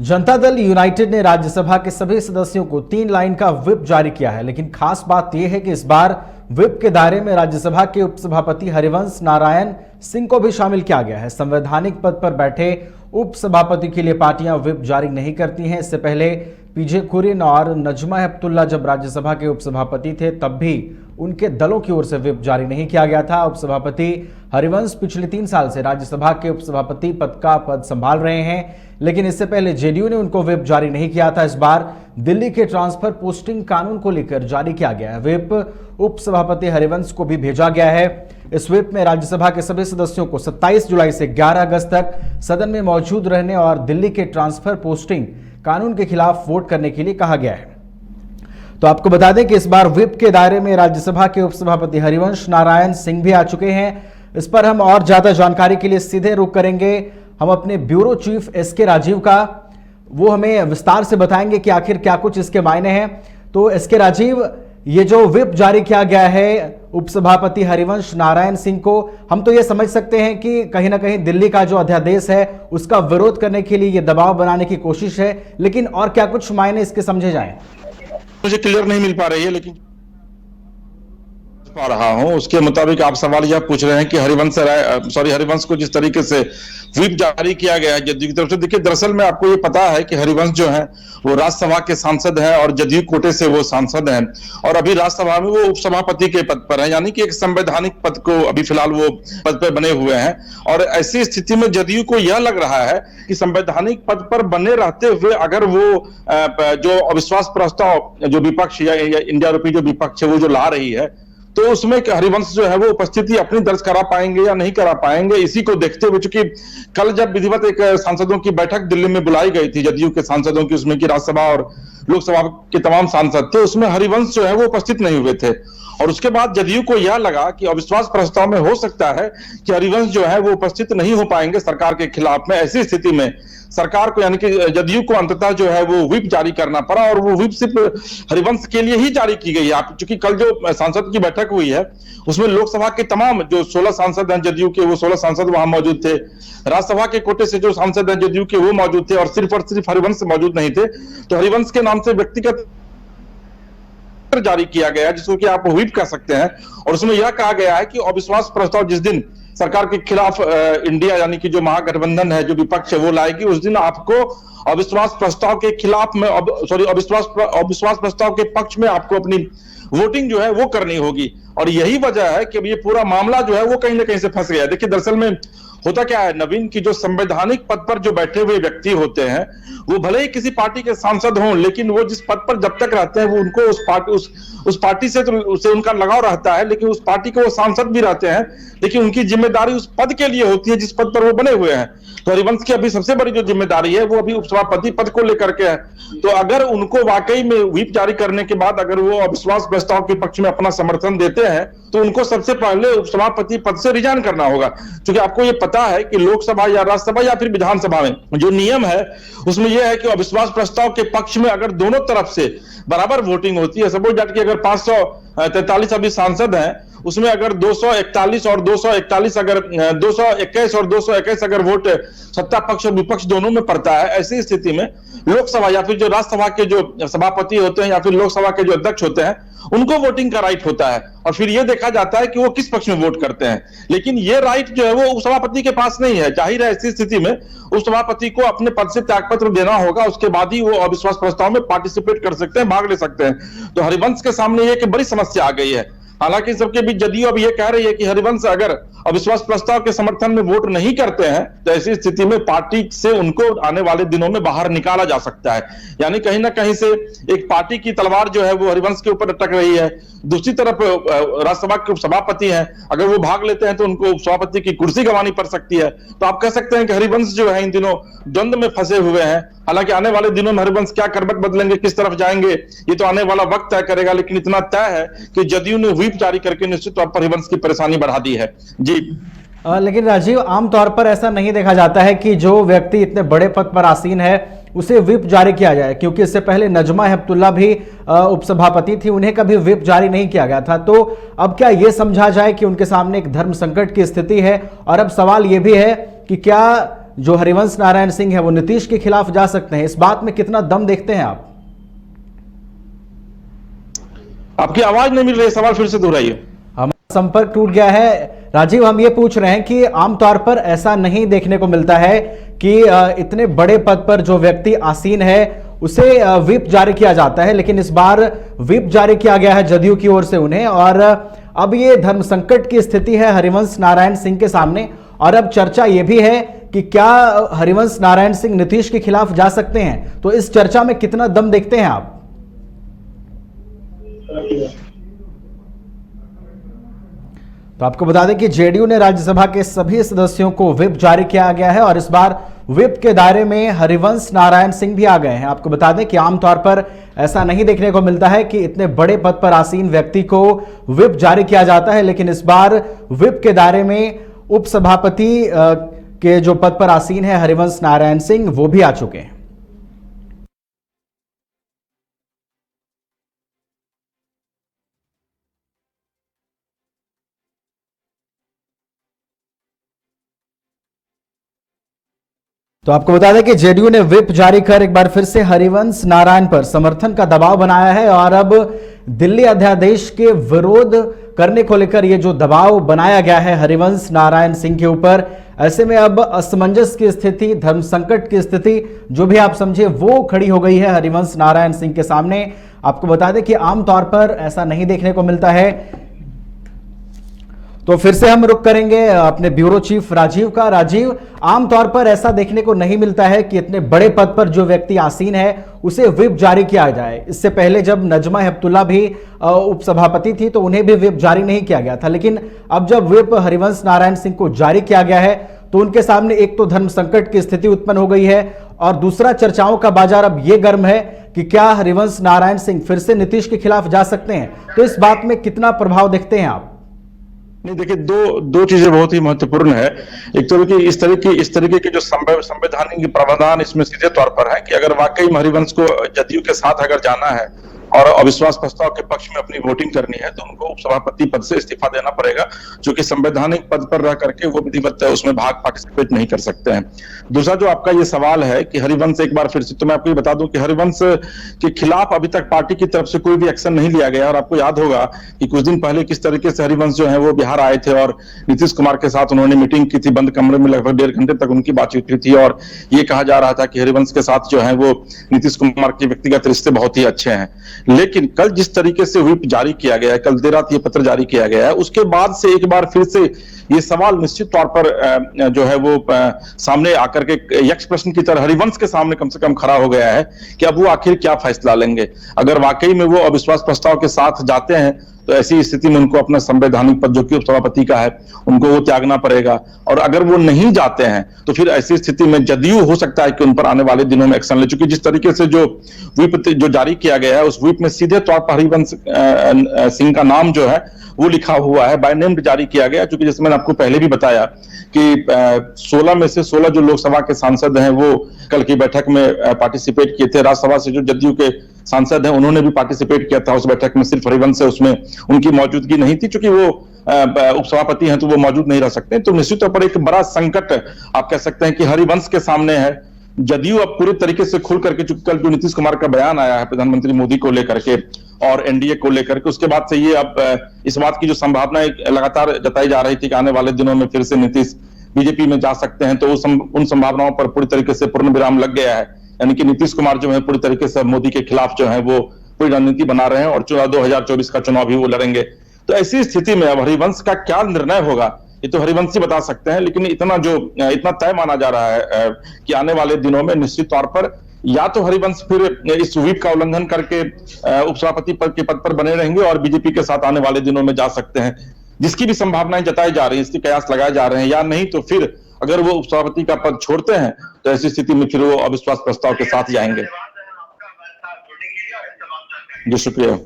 Janata Dal United ने राज्यसभा के सभी सदस्यों को 3 लाइन का व्हिप जारी किया है, लेकिन खास बात यह है कि इस बार व्हिप के दायरे में राज्यसभा के उपसभापति हरिवंश नारायण सिंह को भी शामिल किया गया है। संवैधानिक पद पर बैठे उपसभापति के लिए पार्टियां व्हिप जारी नहीं करती हैं। इससे पहले पीजे कुरिन और नजमा हेपतुल्ला जब राज्यसभा के उपसभापति थे तब भी उनके दलों की ओर से व्हिप जारी नहीं किया गया था। उपसभापति हरिवंश पिछले 3 साल से राज्यसभा के उपसभापति पद संभाल रहे हैं, लेकिन इससे पहले जेडीयू ने उनको व्हिप जारी नहीं किया था। इस बार दिल्ली के ट्रांसफर पोस्टिंग कानून को लेकर जारी किया गया है। व्हिप उपसभापति हरिवंश को भी भेजा गया है। इस व्हिप में राज्यसभा के सभी सदस्यों को 27 जुलाई से 11 अगस्त तक सदन में मौजूद रहने और दिल्ली के ट्रांसफर पोस्टिंग कानून के खिलाफ वोट करने के लिए कहा गया है। तो आपको बता दें कि इस बार व्हिप के दायरे में राज्यसभा के उपसभापति हरिवंश नारायण सिंह भी आ चुके हैं। इस पर हम और ज्यादा जानकारी के लिए सीधे रुख करेंगे हम अपने ब्यूरो चीफ एसके राजीव का। वो हमें विस्तार से बताएंगे कि आखिर क्या कुछ इसके मायने हैं। तो एसके राजीव, ये जो व्हिप जारी किया गया है उपसभापति हरिवंश नारायण सिंह को, हम तो ये समझ सकते हैं कि कहीं ना कहीं दिल्ली का जो अध्यादेश है उसका विरोध करने के लिए ये दबाव बनाने की कोशिश है, लेकिन और क्या कुछ मायने इसके समझे जाएं? मुझे क्लियर नहीं मिल पा रही है, लेकिन पा रहा हूं उसके मुताबिक आप सवाल यह पूछ रहे हैं कि हरिवंश को जिस तरीके से व्हिप जारी किया गया है जदयू की तरफ से। देखिए, दरअसल में आपको ये पता है कि हरिवंश जो है वो राज्यसभा के सांसद हैं और जदयू कोटे से वो सांसद हैं और अभी राज्यसभा में वो उपसभापति के पद पर है, यानी कि एक संवैधानिक पद को अभी फिलहाल वो पद पर बने हुए हैं। और ऐसी स्थिति में जदयू को यह लग रहा है कि संवैधानिक पद पर बने रहते हुए अगर वो जो अविश्वास प्रस्ताव जो विपक्ष या इंडिया रूपी जो विपक्ष है वो जो ला रही है, तो उसमें हरिवंश जो है वो उपस्थिति अपनी दर्ज करा पाएंगे या नहीं करा पाएंगे, इसी को देखते हुए, चूंकि कल जब विधिवत एक सांसदों की बैठक दिल्ली में बुलाई गई थी जदयू के सांसदों की, उसमें की राज्यसभा और लोकसभा के तमाम सांसद थे, उसमें हरिवंश जो है वो उपस्थित नहीं हुए थे। और उसके बाद जदयू को यह लगा कि अविश्वास प्रस्ताव में हो सकता है कि हरिवंश जो है वो उपस्थित नहीं हो पाएंगे सरकार के खिलाफ में। ऐसी स्थिति में सरकार को यानी कि जदयू को अंततः जो है वो व्हिप जारी करना पड़ा और वो व्हिप सिर्फ हरिवंश के लिए ही जारी की गई है। चूंकि कल जो सांसद की बैठक हुई है उसमें लोकसभा के तमाम जो 16 सांसद हैं जदयू के, वो 16 सांसद वहां मौजूद थे। राज्यसभा के कोटे से जो सांसद हैं जदयू के वो मौजूद थे और सिर्फ हरिवंश मौजूद नहीं थे। तो हरिवंश के नाम से व्यक्तिगत जारी किया गया जिसको कि आप व्हिप कह सकते हैं। और उसमें यह कहा गया है कि अविश्वास प्रस्ताव जिस दिन सरकार के खिलाफ इंडिया यानी कि जो महागठबंधन है जो विपक्ष है वो लाएगी, उस दिन आपको अविश्वास प्रस्ताव के खिलाफ में अविश्वास प्रस्ताव के पक्ष में आपको अपनी वोटिंग जो है वो करनी होगी। और यही वजह है कि अब ये पूरा मामला जो है वो कहीं ना कहीं से फंस गया। देखिए, दरअसल में होता क्या है, नवीन की जो संवैधानिक पद पर जो बैठे हुए व्यक्ति होते हैं वो भले ही किसी पार्टी के सांसद हों, लेकिन वो जिस पद पर जब तक रहते हैं वो उनको उस पार्टी से तो उसे उनका लगाव रहता है, लेकिन उस पार्टी के वो सांसद भी रहते हैं, लेकिन उनकी जिम्मेदारी उस पद के लिए होती है जिस पद पर वो बने हुए हैं। तो हरिवंश की अभी सबसे बड़ी जो जिम्मेदारी है वो अभी उपसभापति पद को लेकर के है। तो अगर उनको वाकई में व्हिप जारी करने के बाद अगर वो अविश्वास प्रस्ताव के पक्ष में अपना समर्थन देते हैं तो उनको सबसे पहले उपसभापति पद से रिजाइन करना होगा। क्योंकि आपको ये पता है कि लोकसभा या राज्यसभा या फिर विधानसभा में जो नियम है उसमेमें यह है कि अविश्वास प्रस्ताव के पक्ष में अगर दोनों तरफ से बराबर वोटिंग होती है, सपोज दैट कि अगर 543 अभी सांसद हैं उसमें अगर 241 और 241 अगर 221 और 221 अगर वोट सत्ता पक्ष और विपक्ष दोनों में पड़ता है, ऐसी स्थिति में लोकसभा या फिर जो राज्यसभा के जो सभापति होते हैं या फिर लोकसभा के जो अध्यक्ष होते हैं उनको वोटिंग का राइट होता है और फिर यह देखा जाता है कि वो किस पक्ष में वोट करते हैं। लेकिन ये राइट जो है वो उपसभापति के पास नहीं है। जाहिर है ऐसी स्थिति में उपसभापति को अपने पद से त्यागपत्र देना होगा, उसके बाद ही वो अविश्वास प्रस्ताव में पार्टिसिपेट कर सकते हैं, भाग ले सकते हैं। तो हरिवंश के सामने ये एक बड़ी समस्या आ गई है। हालांकि सबके बीच जदयू अब ये कह रही है कि हरिवंश अगर अविश्वास प्रस्ताव के समर्थन में वोट नहीं करते हैं तो ऐसी स्थिति में पार्टी से उनको आने वाले दिनों में बाहर निकाला जा सकता है। यानी कहीं ना कहीं से एक पार्टी की तलवार जो है वो हरिवंश के ऊपर अटक रही है। दूसरी तरफ राज्यसभा के उपसभापति हैं, अगर वो भाग लेते हैं तो उनको उपसभापति की कुर्सी गंवानी पड़ सकती है। तो आप कह सकते हैं कि हरिवंश जो है इन दिनों द्वंद में फंसे हुए हैं। हालांकि आने वाले दिनों में हरिवंश क्या करवट बदलेंगे, किस तरफ जाएंगे, ये तो आने वाला वक्त तय करेगा। लेकिन इतना तय है कि जदयू ने व्हिप जारी करके निश्चित तौर पर हरिवंश की परेशानी बढ़ा दी है। जी लेकिन राजीव, आमतौर पर ऐसा नहीं देखा जाता है कि जो व्यक्ति इतने बड़े पद पर आसीन है उसे व्हिप जारी किया जाए, क्योंकि इससे पहले नजमा हेपतुल्ला भी उपसभापति थी, उन्हें कभी व्हिप जारी नहीं किया गया था। तो अब क्या यह समझा जाए कि उनके सामने एक धर्म संकट की स्थिति है? और अब सवाल यह भी है कि क्या जो हरिवंश नारायण सिंह है वो नीतीश के खिलाफ जा सकते हैं, इस बात में कितना दम देखते हैं आप? आपकी आवाज नहीं मिल रही, सवाल फिर से दोहराइए। हमारा संपर्क टूट गया है राजीव। हम ये पूछ रहे हैं कि आमतौर पर ऐसा नहीं देखने को मिलता है कि इतने बड़े पद पर जो व्यक्ति आसीन है उसे व्हिप जारी किया जाता है, लेकिन इस बार व्हिप जारी किया गया है जदयू की ओर से उन्हें, और अब ये धर्म संकट की स्थिति है हरिवंश नारायण सिंह के सामने। और अब चर्चा यह भी है कि क्या हरिवंश नारायण सिंह नीतीश के खिलाफ जा सकते हैं, तो इस चर्चा में कितना दम देखते हैं आप? तो आपको बता दें कि जेडीयू ने राज्यसभा के सभी सदस्यों को व्हिप जारी किया गया है और इस बार व्हिप के दायरे में हरिवंश नारायण सिंह भी आ गए हैं। आपको बता दें कि आमतौर पर ऐसा नहीं देखने को मिलता है कि इतने बड़े पद पर आसीन व्यक्ति को व्हिप जारी किया जाता है, लेकिन इस बार व्हिप के दायरे में उपसभापति के जो पद पर आसीन है हरिवंश नारायण सिंह, वो भी आ चुके हैं। तो आपको बता दें कि जेडीयू ने व्हिप जारी कर एक बार फिर से हरिवंश नारायण पर समर्थन का दबाव बनाया है और अब दिल्ली अध्यादेश के विरोध करने को लेकर यह जो दबाव बनाया गया है हरिवंश नारायण सिंह के ऊपर, ऐसे में अब असमंजस की स्थिति, धर्म संकट की स्थिति जो भी आप समझे वो खड़ी हो गई है हरिवंश नारायण सिंह के सामने। आपको बता दें कि आमतौर पर ऐसा नहीं देखने को मिलता है। तो फिर से हम रुख करेंगे अपने ब्यूरो चीफ राजीव का। राजीव, आमतौर पर ऐसा देखने को नहीं मिलता है कि इतने बड़े पद पर जो व्यक्ति आसीन है उसे व्हिप जारी किया जाए। इससे पहले जब नजमा हेपतुल्ला भी उपसभापति थी तो उन्हें भी व्हिप जारी नहीं किया गया था, लेकिन अब जब व्हिप हरिवंश नारायण सिंह को जारी किया गया है तो उनके सामने एक तो धर्म संकट की स्थिति उत्पन्न हो गई है और दूसरा चर्चाओं का बाजार अब यह गर्म है कि क्या हरिवंश नारायण सिंह फिर से नीतीश के खिलाफ जा सकते हैं। तो इस बात में कितना प्रभाव देखते हैं आप? नहीं, देखिए दो चीजें बहुत ही महत्वपूर्ण है। एक तो कि इस तरीके के जो संवैधानिक प्रावधान इसमें सीधे तौर पर है कि अगर वाकई में हरिवंश को जदयू के साथ अगर जाना है और अविश्वास प्रस्ताव के पक्ष में अपनी वोटिंग करनी है तो उनको उपसभापति पद से इस्तीफा देना पड़ेगा, जो कि संवैधानिक पद पर रह करके वो विधिवत उसमें पार्टिसिपेट नहीं कर सकते हैं। दूसरा जो आपका ये सवाल है कि हरिवंश, एक बार फिर से तो मैं आपको ये बता दूं कि हरिवंश के खिलाफ अभी तक पार्टी की तरफ से कोई भी एक्शन नहीं लिया गया। और आपको याद होगा कि कुछ दिन पहले किस तरीके से हरिवंश जो है वो बिहार आए थे और नीतीश कुमार के साथ उन्होंने मीटिंग की थी, बंद कमरे में लगभग 1.5 घंटे तक उनकी बातचीत हुई थी और ये कहा जा रहा था कि हरिवंश के साथ जो है वो नीतीश कुमार के व्यक्तिगत रिश्ते बहुत ही अच्छे हैं। लेकिन कल जिस तरीके से व्हिप जारी किया गया है, कल देर रात ये पत्र जारी किया गया है, उसके बाद से एक बार फिर से ये सवाल निश्चित तौर पर जो है वो सामने आकर के यक्ष प्रश्न की तरह हरिवंश के सामने कम से कम खड़ा हो गया है कि अब वो आखिर क्या फैसला लेंगे। अगर वाकई में वो अविश्वास प्रस्ताव के साथ जाते हैं तो ऐसी स्थिति में उनको अपना संवैधानिक पद जो कि उपसभापति का है उनको वो त्यागना पड़ेगा, और अगर वो नहीं जाते हैं तो फिर ऐसी स्थिति में जदयू हो सकता है कि उन पर आने वाले दिनों में एक्शन ले। चूंकि जिस तरीके से जो व्हिप जो जारी किया गया है उस व्हिप में सीधे तौर पर हरिवंश सिंह का नाम जो है वो लिखा हुआ है, बाय नेम जारी किया गया। क्योंकि जैसे मैंने आपको पहले भी बताया कि 16 में से 16 जो लोकसभा के सांसद हैं वो कल की बैठक में पार्टिसिपेट किए थे। राज्यसभा से जो जदयू के सांसद हैं उन्होंने भी पार्टिसिपेट किया था उस बैठक में, सिर्फ हरिवंश है उसमें उनकी मौजूदगी नहीं थी। चूंकि वो उपसभापति हैं तो वो मौजूद नहीं रह सकते। तो निश्चित तौर पर एक बड़ा संकट आप कह सकते हैं कि हरिवंश के सामने है। जदयू अब पूरे तरीके से खुल करके, चूंकि कल जो नीतीश कुमार का बयान आया है प्रधानमंत्री मोदी को लेकर के और एनडीए को लेकर के, उसके बाद से ये अब इस बात की जो संभावना लगातार जताई जा रही थी कि आने वाले दिनों में फिर से नीतीश बीजेपी में जा सकते हैं, तो उन संभावनाओं पर पूरी तरीके से पूर्ण विराम लग गया है। यानी कि नीतीश कुमार जो है पूरी तरीके से मोदी के खिलाफ जो है वो पूरी रणनीति बना रहे हैं और 2024 का चुनाव भी वो लड़ेंगे। तो ऐसी स्थिति में अब हरिवंश का क्या निर्णय होगा ये तो हरिवंश ही बता सकते हैं, लेकिन इतना तय माना जा रहा है कि आने वाले दिनों में निश्चित तौर पर या तो हरिवंश फिर इस व्हिप का उल्लंघन करके उपसभापति के पद पर बने रहेंगे और बीजेपी के साथ आने वाले दिनों में जा सकते हैं, जिसकी भी संभावनाएं जताई जा रही है, इसके कयास लगाए जा रहे हैं। या नहीं तो फिर अगर वो उपसभापति का पद छोड़ते हैं तो ऐसी स्थिति में फिर वो अविश्वास प्रस्ताव के साथ जाएंगे। जी शुक्रिया।